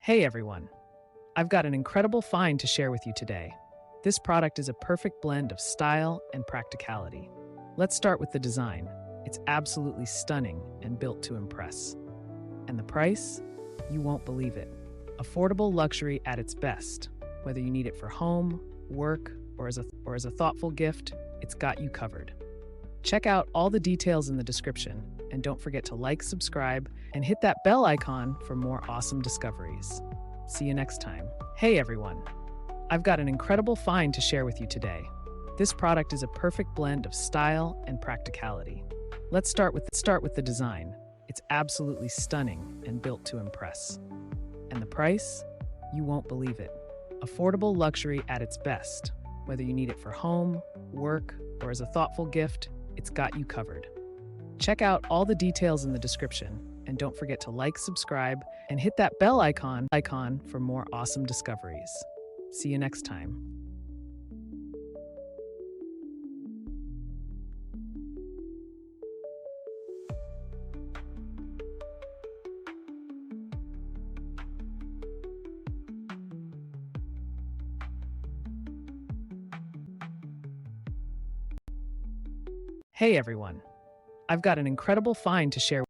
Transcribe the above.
Hey everyone, I've got an incredible find to share with you today. This product is a perfect blend of style and practicality. Let's start with the design. It's absolutely stunning and built to impress. And the price? You won't believe it. Affordable luxury at its best. Whether you need it for home, work, or as a thoughtful gift, it's got you covered. Check out all the details in the description, and don't forget to like, subscribe, and hit that bell icon for more awesome discoveries. See you next time. Hey everyone, I've got an incredible find to share with you today. This product is a perfect blend of style and practicality. Let's start with the design. It's absolutely stunning and built to impress. And the price? You won't believe it. Affordable luxury at its best. Whether you need it for home, work, or as a thoughtful gift, it's got you covered. Check out all the details in the description, and don't forget to like, subscribe, and hit that bell icon for more awesome discoveries. See you next time. Hey everyone, I've got an incredible find to share.